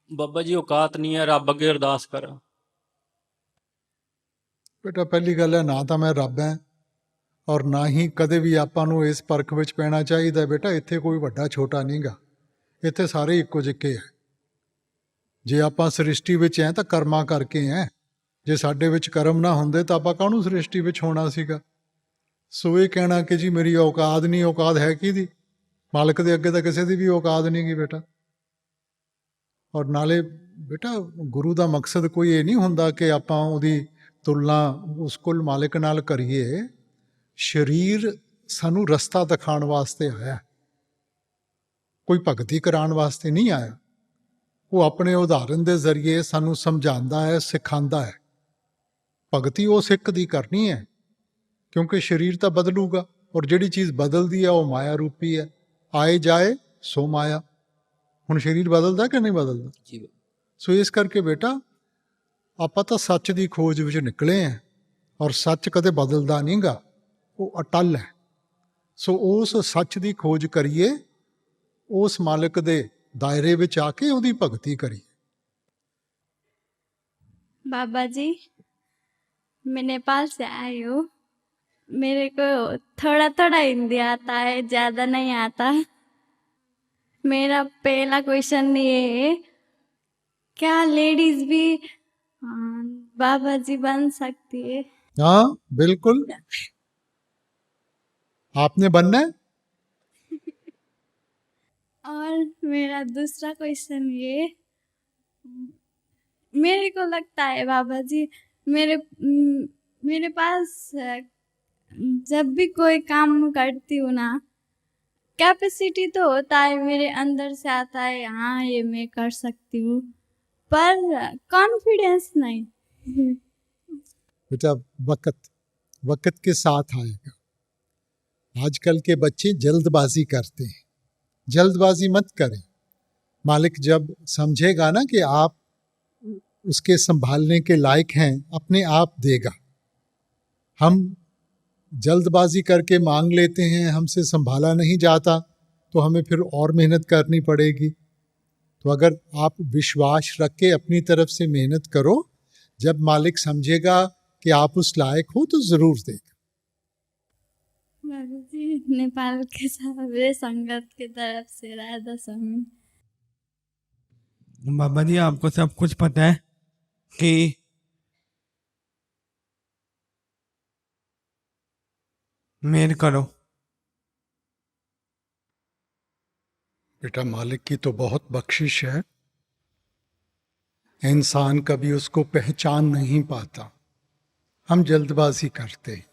ਬਾਬਾ ਜੀ ਔਕਾਤ ਨਹੀਂ ਹੈ ਰੱਬ ਅੱਗੇ ਅਰਦਾਸ ਕਰ। ਬੇਟਾ ਪਹਿਲੀ ਗੱਲ ਹੈ, ਨਾ ਤਾਂ ਮੈਂ ਰੱਬ ਹਾਂ ਔਰ ਨਾ ਹੀ ਕਦੇ ਵੀ ਆਪਾਂ ਨੂੰ ਇਸ ਪਰਖ ਵਿੱਚ ਪੈਣਾ ਚਾਹੀਦਾ। ਬੇਟਾ ਇੱਥੇ ਕੋਈ ਵੱਡਾ ਛੋਟਾ ਨਹੀਂਗਾ, ਇੱਥੇ ਸਾਰੇ ਇੱਕੋ ਜਿਹੇ ਹੈ। ਜੇ ਆਪਾਂ ਸ੍ਰਿਸ਼ਟੀ ਵਿੱਚ ਹੈ ਤਾਂ ਕਰਮਾਂ ਕਰਕੇ ਹੈ। ਜੇ ਸਾਡੇ ਵਿੱਚ ਕਰਮ ਨਾ ਹੁੰਦੇ ਤਾਂ ਆਪਾਂ ਕਾਹਨੂੰ ਸ੍ਰਿਸ਼ਟੀ ਵਿੱਚ ਹੋਣਾ ਸੀਗਾ। ਸੋ ਇਹ ਕਹਿਣਾ ਕਿ ਜੀ ਮੇਰੀ ਔਕਾਤ ਨਹੀਂ, ਔਕਾਤ ਹੈ ਕਿਹਦੀ? ਮਾਲਕ ਦੇ ਅੱਗੇ ਤਾਂ ਕਿਸੇ ਦੀ ਵੀ ਔਕਾਤ ਨਹੀਂ ਗੀ ਬੇਟਾ। ਔਰ ਨਾਲੇ ਬੇਟਾ ਗੁਰੂ ਦਾ ਮਕਸਦ ਕੋਈ ਇਹ ਨਹੀਂ ਹੁੰਦਾ ਕਿ ਆਪਾਂ ਉਹਦੀ ਤੁਲਨਾ ਉਸ ਕੁੱਲ ਮਾਲਿਕ ਨਾਲ ਕਰੀਏ। ਸਰੀਰ ਸਾਨੂੰ ਰਸਤਾ ਦਿਖਾਉਣ ਵਾਸਤੇ ਆਇਆ, ਕੋਈ ਭਗਤੀ ਕਰਾਉਣ ਵਾਸਤੇ ਨਹੀਂ ਆਇਆ। ਉਹ ਆਪਣੇ ਉਦਾਹਰਨ ਦੇ ਜ਼ਰੀਏ ਸਾਨੂੰ ਸਮਝਾਉਂਦਾ ਹੈ, ਸਿਖਾਉਂਦਾ ਹੈ। ਭਗਤੀ ਉਹ ਸਿੱਖ ਦੀ ਕਰਨੀ ਹੈ, ਕਿਉਂਕਿ ਸਰੀਰ ਤਾਂ ਬਦਲੂਗਾ ਔਰ ਜਿਹੜੀ ਚੀਜ਼ ਬਦਲਦੀ ਹੈ ਉਹ ਮਾਇਆ ਰੂਪੀ ਹੈ। ਆਏ ਜਾਏ ਸੋ ਮਾਇਆ। ਹੁਣ ਸਰੀਰ ਬਦਲਦਾ ਕਿ ਨਹੀਂ ਬਦਲਦਾ? ਸੋ ਇਸ ਕਰਕੇ ਬੇਟਾ ਆਪਾਂ ਤਾਂ ਸੱਚ ਦੀ ਖੋਜ ਵਿੱਚ ਨਿਕਲੇ ਹਾਂ ਔਰ ਸੱਚ ਕਦੇ ਬਦਲਦਾ ਨਹੀਂ ਗਾ, ਉਹ ਅਟੱਲ ਹੈ। ਸੋ ਉਸ ਸੱਚ ਦੀ ਖੋਜ ਕਰੀਏ, ਉਸ ਮਾਲਕ ਦੇ दायरे ਵਿੱਚ ਆ ਕੇ ਉਹਦੀ ਭਗਤੀ ਕਰੀਏ। बाबा जी, मैं नेपाल से आई हूँ। मेरे को थोड़ा थोड़ा हिंदी आता है, ज़्यादा नहीं आता। मेरा पहला क्वेश्चन ये है, क्या लेडीज भी बाबा जी बन सकती है? हाँ बिल्कुल, आपने बनना है। और मेरा दूसरा क्वेश्चन ये, मेरे को लगता है बाबा जी, मेरे पास जब भी कोई काम करती हूँ ना, कैपेसिटी तो होता है, मेरे अंदर से आता है हाँ ये मैं कर सकती हूँ, पर कॉन्फिडेंस नहीं। बेटा वक्त के साथ आएगा। आजकल के बच्चे जल्दबाजी करते हैं, जल्दबाजी मत करें। मालिक जब समझेगा ना कि आप उसके संभालने के लायक हैं, अपने आप देगा। हम जल्दबाजी करके मांग लेते हैं, हमसे संभाला नहीं जाता, तो हमें फिर और मेहनत करनी पड़ेगी। तो अगर आप विश्वास रख के अपनी तरफ से मेहनत करो, जब मालिक समझेगा कि आप उस लायक हो तो ज़रूर देगा। बाबा जी, नेपाल के सारे संगत की तरफ से राधा स्वामी। बाबा जी आपको सब कुछ पता है कि मेहर करो। बेटा मालिक की तो बहुत बख्शिश है, इंसान कभी उसको पहचान नहीं पाता। हम जल्दबाजी करते हैं,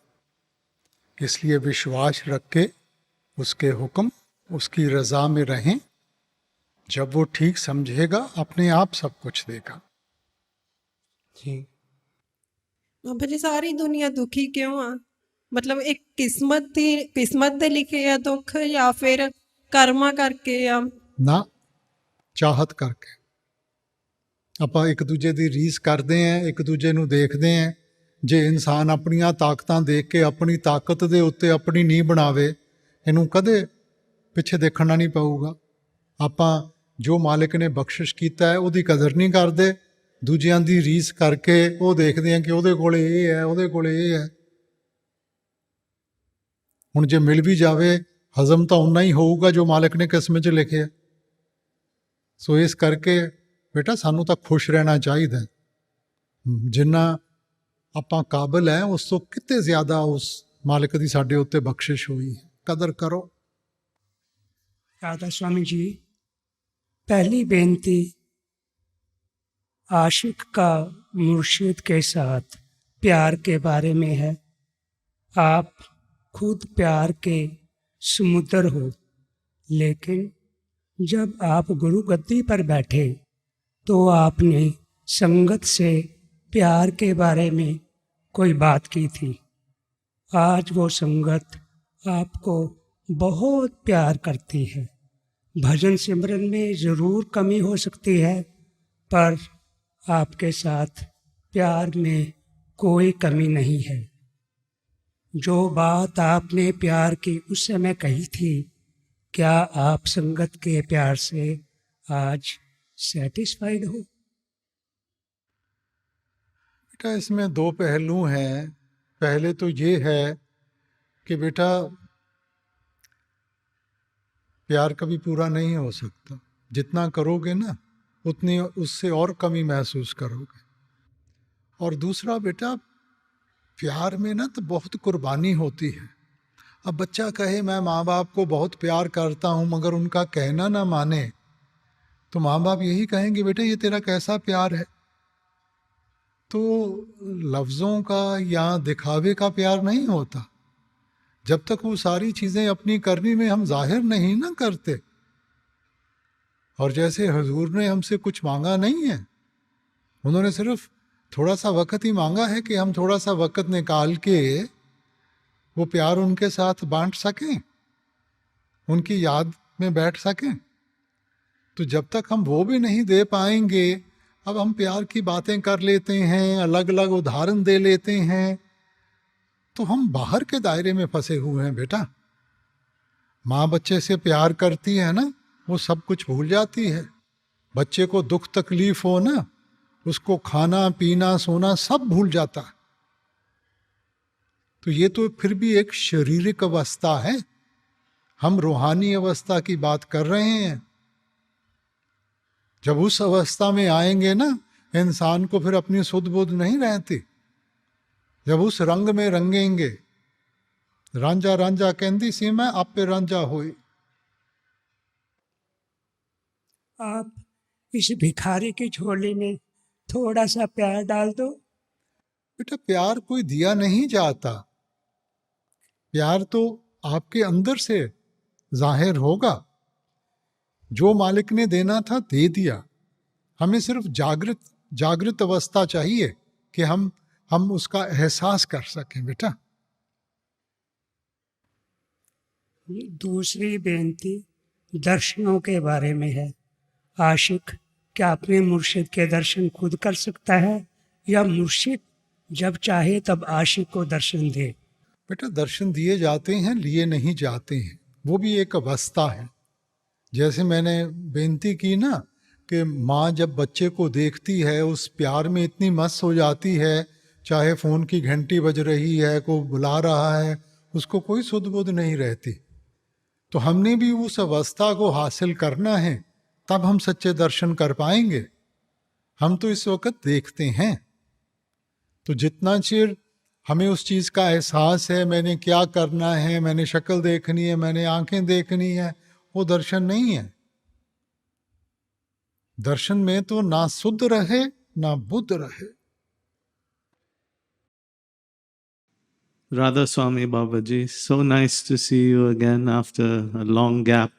इसलिए विश्वास रख के उसके हुक्म, उसकी रज़ा में रहें। जब वो ठीक समझेगा अपने आप सब कुछ देगा। ठीक। बाबा जी सारी दुनिया दुखी क्यों आ? मतलब एक किस्मत दे लिखे या दुख या फिर कर्मा करके या ना चाहत करके। ਆਪਾਂ ਇੱਕ ਦੂਜੇ ਦੀ ਰੀਸ ਕਰਦੇ ਆਂ, ਇੱਕ ਦੂਜੇ ਨੂੰ ਦੇਖਦੇ ਆਂ। ਜੇ ਇਨਸਾਨ ਆਪਣੀਆਂ ਤਾਕਤਾਂ ਦੇਖ ਕੇ ਆਪਣੀ ਤਾਕਤ ਦੇ ਉੱਤੇ ਆਪਣੀ ਨੀਂਹ ਬਣਾਵੇ, ਇਹਨੂੰ ਕਦੇ ਪਿੱਛੇ ਦੇਖਣਾ ਨਹੀਂ ਪਊਗਾ। ਆਪਾਂ ਜੋ ਮਾਲਿਕ ਨੇ ਬਖਸ਼ਿਸ਼ ਕੀਤਾ ਹੈ ਉਹਦੀ ਕਦਰ ਨਹੀਂ ਕਰਦੇ, ਦੂਜਿਆਂ ਦੀ ਰੀਸ ਕਰਕੇ ਉਹ ਦੇਖਦੇ ਆਂ ਕਿ ਉਹਦੇ ਕੋਲੇ ਇਹ ਹੈ, ਉਹਦੇ ਕੋਲੇ ਇਹ ਹੈ। ਹੁਣ ਜੇ ਮਿਲ ਵੀ ਜਾਵੇ ਹਜ਼ਮ ਤਾਂ ਉਨਾ ਹੀ ਹੋਊਗਾ ਜੋ ਮਾਲਿਕ ਨੇ ਕਿਸਮਤ 'ਚ ਲਿਖਿਆ। ਸੋ ਇਸ ਕਰਕੇ ਬੇਟਾ ਸਾਨੂੰ ਤਾਂ ਖੁਸ਼ ਰਹਿਣਾ ਚਾਹੀਦਾ। ਜਿੰਨਾ ਆਪਾਂ ਕਾਬਿਲ ਹੈ ਉਸ ਤੋਂ ਕਿਤੇ ਜ਼ਿਆਦਾ ਉਸ ਮਾਲਿਕ ਦੀ ਸਾਡੇ ਉੱਤੇ ਬਖਸ਼ਿਸ਼ ਹੋਈ ਹੈ, ਕਦਰ ਕਰੋ। राधा स्वामी जी, पहली बेनती आशिक का मुर्शिद के साथ प्यार के बारे में है। आप खुद प्यार के समुद्र हो, लेकिन जब आप गुरु गद्दी पर बैठे तो आपने संगत से प्यार के बारे में कोई बात की थी। आज वो संगत आपको बहुत प्यार करती है। भजन सिमरन में ज़रूर कमी हो सकती है, पर आपके साथ प्यार में कोई कमी नहीं है। जो बात आपने प्यार की उस समय कही थी, क्या आप संगत के प्यार से आज सेटिस्फाइड हो। बेटा इसमें दो पहलू हैं। पहले तो ये है कि बेटा प्यार कभी पूरा नहीं हो सकता। जितना करोगे ना उतनी उससे और कमी महसूस करोगे। और दूसरा बेटा प्यार में ना तो बहुत कुर्बानी होती है। अब बच्चा कहे मैं माँ बाप को बहुत प्यार करता हूँ मगर उनका कहना ना माने, तो माँ बाप यही कहेंगे बेटा ये तेरा कैसा प्यार है। तो लफ्ज़ों का या दिखावे का प्यार नहीं होता जब तक वो सारी चीज़ें अपनी करनी में हम जाहिर नहीं ना करते। और जैसे हुजूर ने हमसे कुछ मांगा नहीं है, उन्होंने सिर्फ थोड़ा सा वक़्त ही मांगा है कि हम थोड़ा सा वक़्त निकाल के वो प्यार उनके साथ बांट सकें, उनकी याद में बैठ सकें। तो जब तक हम वो भी नहीं दे पाएंगे, अब हम प्यार की बातें कर लेते हैं, अलग अलग उदाहरण दे लेते हैं, तो हम बाहर के दायरे में फंसे हुए हैं बेटा। माँ बच्चे से प्यार करती है ना, वो सब कुछ भूल जाती है। बच्चे को दुख तकलीफ हो ना, उसको खाना पीना सोना सब भूल जाता है। तो ये तो फिर भी एक शारीरिक अवस्था है, हम रूहानी अवस्था की बात कर रहे हैं। जब उस अवस्था में आएंगे ना, इंसान को फिर अपनी सुध बुध नहीं रहती। जब उस रंग में रंगेंगे, रांझा रांझा कहती सी मैं आप पे रांझा हुई। आप इस भिखारी की झोली में थोड़ा सा प्यार डाल दो। बेटा प्यार कोई दिया नहीं जाता, प्यार तो आपके अंदर से जाहिर होगा। जो मालिक ने देना था दे दिया, हमें सिर्फ जागृत अवस्था चाहिए कि हम उसका एहसास कर सकें बेटा। दूसरी बेनती दर्शनों के बारे में है। आशिक क्या अपने मुर्शिद के दर्शन खुद कर सकता है या मुर्शिद जब चाहे तब आशिक को दर्शन दे? बेटा दर्शन दिए जाते हैं, लिए नहीं जाते हैं, वो भी एक अवस्था है। जैसे मैंने बेनती की ना कि माँ जब बच्चे को देखती है उस प्यार में इतनी मस्त हो जाती है, चाहे फ़ोन की घंटी बज रही है, कोई बुला रहा है, उसको कोई सुध बुध नहीं रहती। तो हमने भी उस अवस्था को हासिल करना है, तब हम सच्चे दर्शन कर पाएंगे। हम तो इस वक्त देखते हैं। तो जितना चिर हमें उस चीज़ का एहसास है, मैंने क्या करना है, मैंने शक्ल देखनी है, मैंने आंखें देखनी है, वो दर्शन नहीं है। दर्शन में तो ना सुध रहे ना बुद्ध रहे। Radha Soami Babaji, so nice to see you again after a long gap.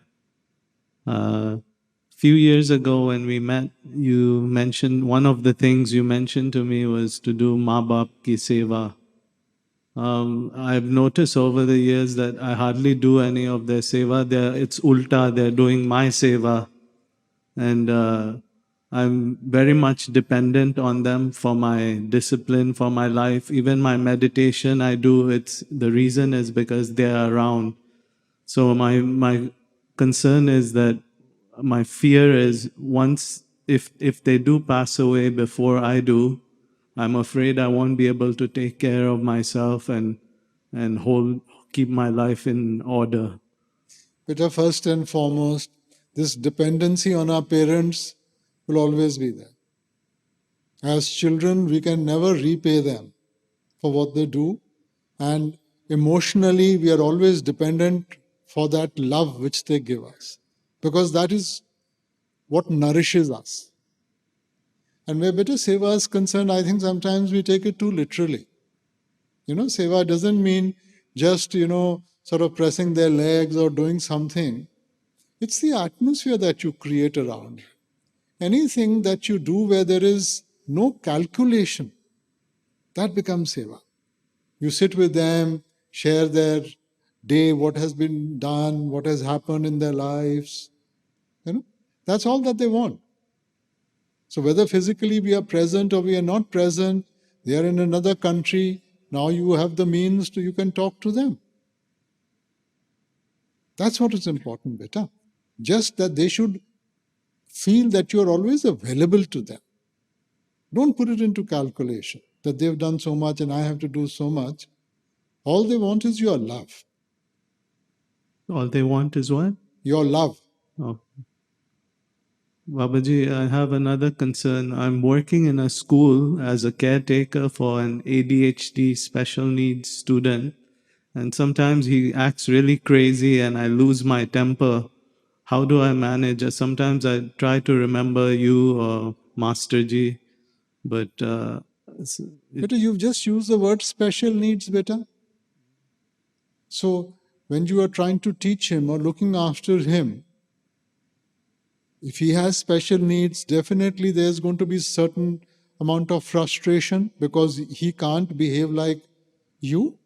Few years ago when we met, you mentioned, one of the things you mentioned to me was to do maa baap ki seva. I've noticed over the years that I hardly do any of their seva. It's ulta, they're doing my seva. And I'm very much dependent on them for my discipline, for my life. Even my meditation I do, the reason is because they are around. So my concern is that, my fear is once, if they do pass away before I do, I'm afraid I won't be able to take care of myself and keep my life in order. Beta, first and foremost, this dependency on our parents will always be there. As children, we can never repay them for what they do, and emotionally, we are always dependent for that love which they give us, because that is what nourishes us. And where better seva is concerned, I think sometimes we take it too literally. Seva doesn't mean just, sort of pressing their legs or doing something. It's the atmosphere that you create around you. Anything that you do where there is no calculation, that becomes seva. You sit with them, share their day, what has been done, what has happened in their lives. That's all that they want. So whether physically we are present or we are not present, they are in another country, now you have the means to, you can talk to them. That's what is important, beta. Just that they should feel that you are always available to them. Don't put it into calculation that they've done so much and I have to do so much. All they want is your love. All they want is what? Your love. Oh. Babaji, I have another concern. I'm working in a school as a caretaker for an ADHD special needs student, and sometimes he acts really crazy and I lose my temper. How do I manage? Sometimes I try to remember you or Master Ji, but Beta, you've just used the word special needs, beta. So when you are trying to teach him or looking after him, if he has special needs, definitely there's going to be certain amount of frustration because he can't behave like you.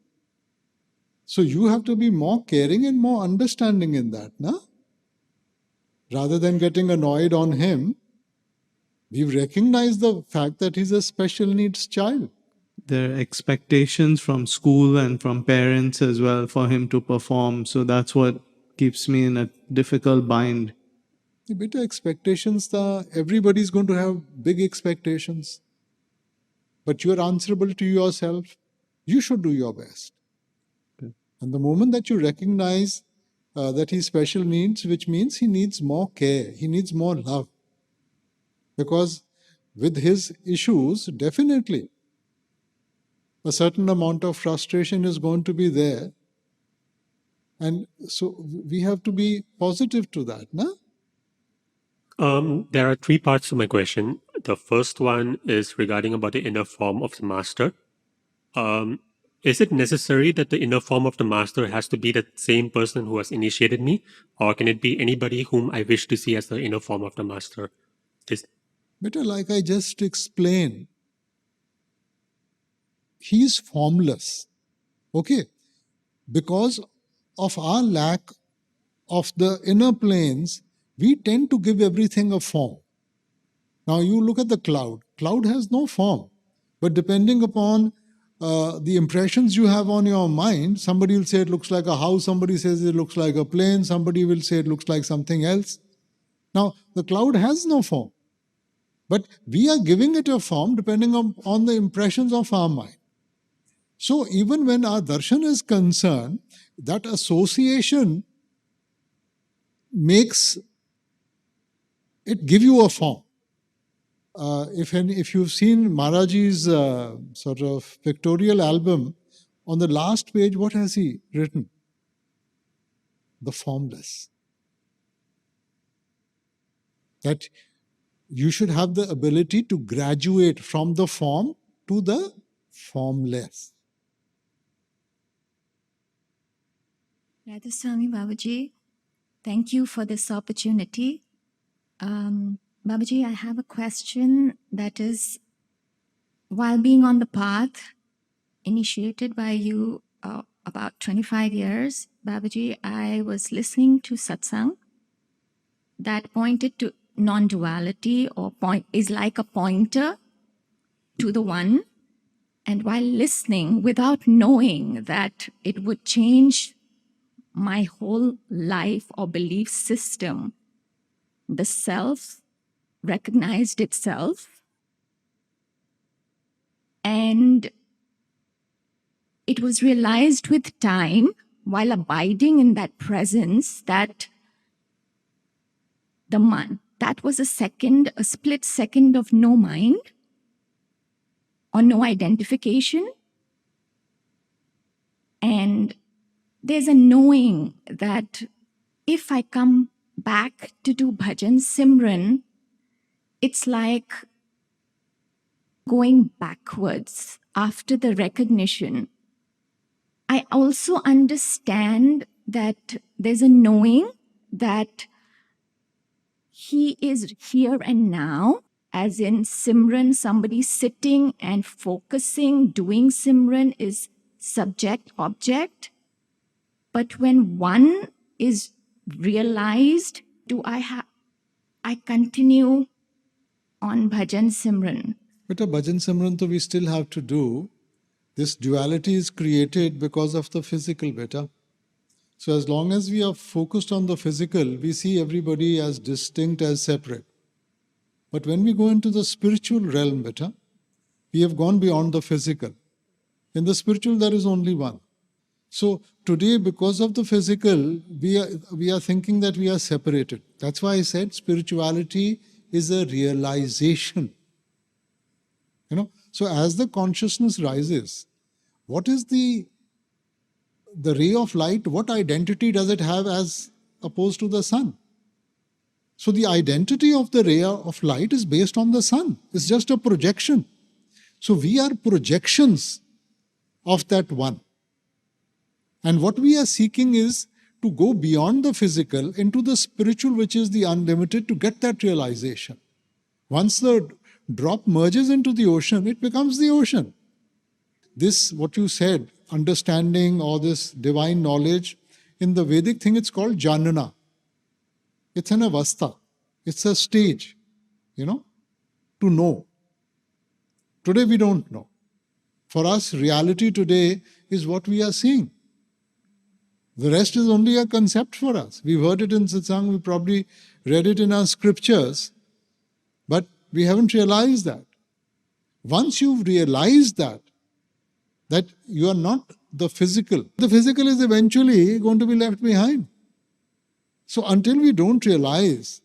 So you have to be more caring and more understanding in that, na? Rather than getting annoyed on him, we recognize the fact that he's a special needs child. there are expectations from school and from parents as well for him to perform. So that's what keeps me in a difficult bind. The beta expectations, everybody's going to have big expectations. But you are answerable to yourself. You should do your best. Okay. And the moment that you recognize that he special needs, which means he needs more care, he needs more love. Because with his issues, definitely a certain amount of frustration is going to be there. And so we have to be positive to that, na? There are three parts to my question. The first one is regarding about the inner form of the master. Is it necessary that the inner form of the master has to be the same person who has initiated me, or can it be anybody whom I wish to see as the inner form of the master? Better, like I just explained, he is formless. Okay? Because of our lack of the inner planes, we tend to give everything a form. Now you look at the cloud. Cloud has no form. But depending upon the impressions you have on your mind, somebody will say it looks like a house, somebody says it looks like a plane, somebody will say it looks like something else. Now, the cloud has no form. But we are giving it a form depending on the impressions of our mind. So even when our darshan is concerned, that association makes it give you a form. If you've seen Maharaj's sort of pictorial album, on the last page, what has he written? The formless. That you should have the ability to graduate from the form to the formless. Radha Soami Babaji, thank you for this opportunity. Babaji, I have a question that is, while being on the path initiated by you about 25 years, Babaji, I was listening to satsang that pointed to non-duality or is like a pointer to the one. And while listening, without knowing that it would change my whole life or belief system, the self recognized itself, and it was realized with time, while abiding in that presence, that that was a split second of no mind or no identification. And there's a knowing that if I come back to do bhajan simran, it's like going backwards after the recognition. I also understand that there's a knowing that he is here and now, as in simran, somebody sitting and focusing, doing simran is subject, object. But when one is realized, I continue on bhajan simran. But a bhajan simran we still have to do. This duality is created because of the physical, beta. So as long as we are focused on the physical, we see everybody as distinct, as separate. But when we go into the spiritual realm, beta, we have gone beyond the physical. In the spiritual, there is only one. So today, because of the physical, we are thinking that we are separated. That's why I said spirituality is a realization. So as the consciousness rises, what is the ray of light? What identity does it have as opposed to the sun? So the identity of the ray of light is based on the sun. It's just a projection. So we are projections of that one. And what we are seeking is to go beyond the physical into the spiritual, which is the unlimited, to get that realization. Once the drop merges into the ocean, it becomes the ocean. This, what you said, understanding or this divine knowledge, in the Vedic thing it's called janana. It's an avastha. It's a stage, to know. Today we don't know. For us, reality today is what we are seeing. The rest is only a concept for us. We've heard it in satsang, we probably read it in our scriptures, but we haven't realized that. Once you've realized that you are not the physical is eventually going to be left behind. So until we don't realize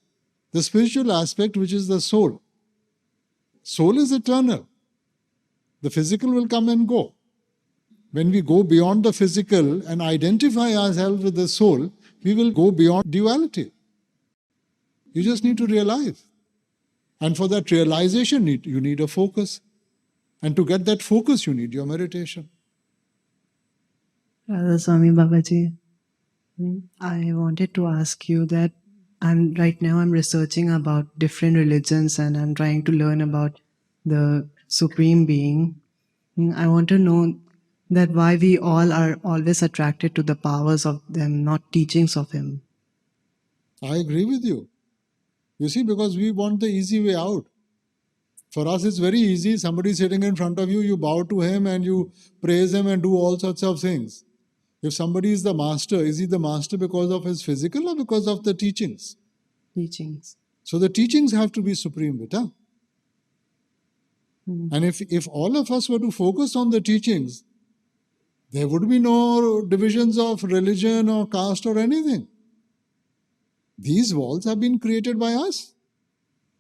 the spiritual aspect, which is the soul is eternal. The physical will come and go. When we go beyond the physical and identify ourselves with the soul, we will go beyond duality. You just need to realize. And for that realization, you need a focus. And to get that focus, you need your meditation. Radha Soami Babaji, I wanted to ask you that right now I'm researching about different religions and I'm trying to learn about the Supreme Being. I want to know that why we all are always attracted to the powers of them, not teachings of Him. I agree with you. You see, because we want the easy way out. For us, it's very easy. Somebody sitting in front of you, you bow to him and you praise him and do all sorts of things. If somebody is the master, is he the master because of his physical or because of the teachings? Teachings. So the teachings have to be supreme, beta. And if all of us were to focus on the teachings, there would be no divisions of religion or caste or anything. These walls have been created by us.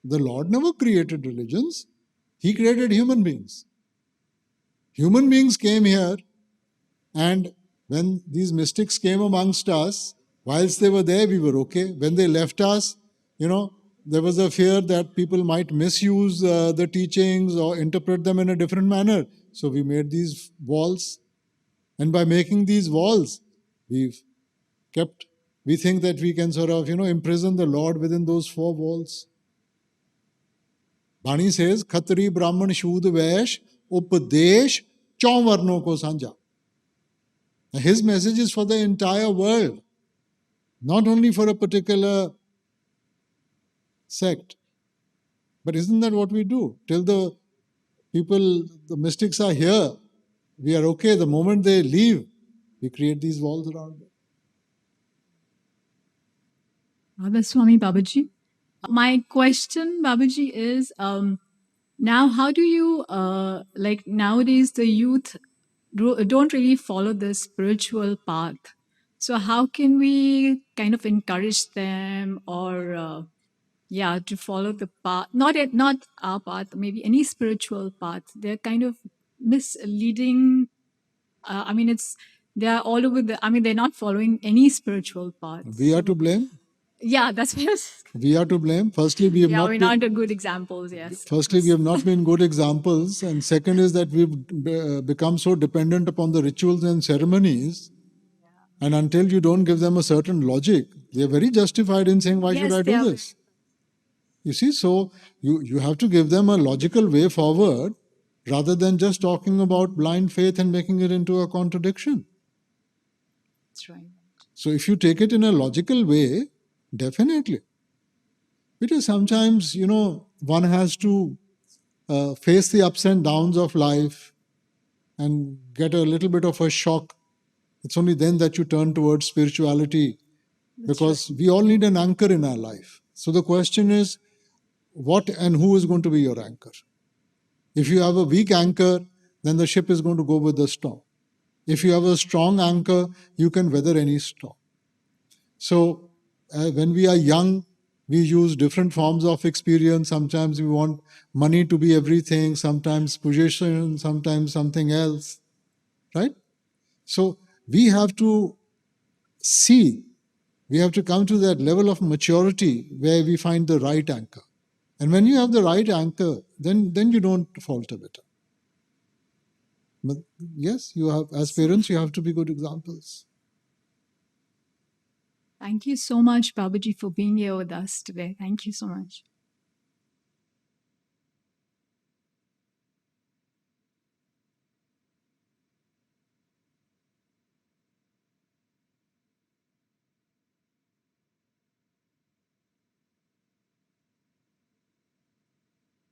The Lord never created religions. He created human beings. Human beings came here, and when these mystics came amongst us, whilst they were there, we were okay. When they left us, there was a fear that people might misuse the teachings or interpret them in a different manner. So we made these walls. And by making these walls, we think that we can sort of, imprison the Lord within those four walls. Bani says, Khatri, Brahman, Shud, Vaish, Upadesh, Chaun Varno ko sanja. His message is for the entire world, not only for a particular sect. But isn't that what we do? Till the mystics are here, we are okay. The moment they leave, we create these walls around them. Radha Soami Babaji. My question, Babaji, is now how do you, nowadays the youth don't really follow the spiritual path. So how can we kind of encourage them or, to follow the path, not our path, maybe any spiritual path. They're kind of misleading. They're all over they're not following any spiritual path. We are to blame? Yeah, that's what I was. We are to blame. Firstly, we're not good examples, yes. Firstly, we have not been good examples. And second is that we've become so dependent upon the rituals and ceremonies. And until you don't give them a certain logic, they're very justified in saying, why should I do this? You see, so you have to give them a logical way forward rather than just talking about blind faith and making it into a contradiction. That's right. So if you take it in a logical way, definitely. Because sometimes, one has to face the ups and downs of life and get a little bit of a shock. It's only then that you turn towards spirituality, because we all need an anchor in our life. So the question is, what and who is going to be your anchor. If you have a weak anchor, then the ship is going to go with the storm. If you have a strong anchor, you can weather any storm. So when we are young, we use different forms of experience. Sometimes we want money to be everything, sometimes position, sometimes something else, right? So we have to see, we have to come to that level of maturity where we find the right anchor. And when you have the right anchor, then you don't falter better. But yes, you have, as parents, you have to be good examples. Thank you so much, Babaji, for being here with us today. Thank you so much.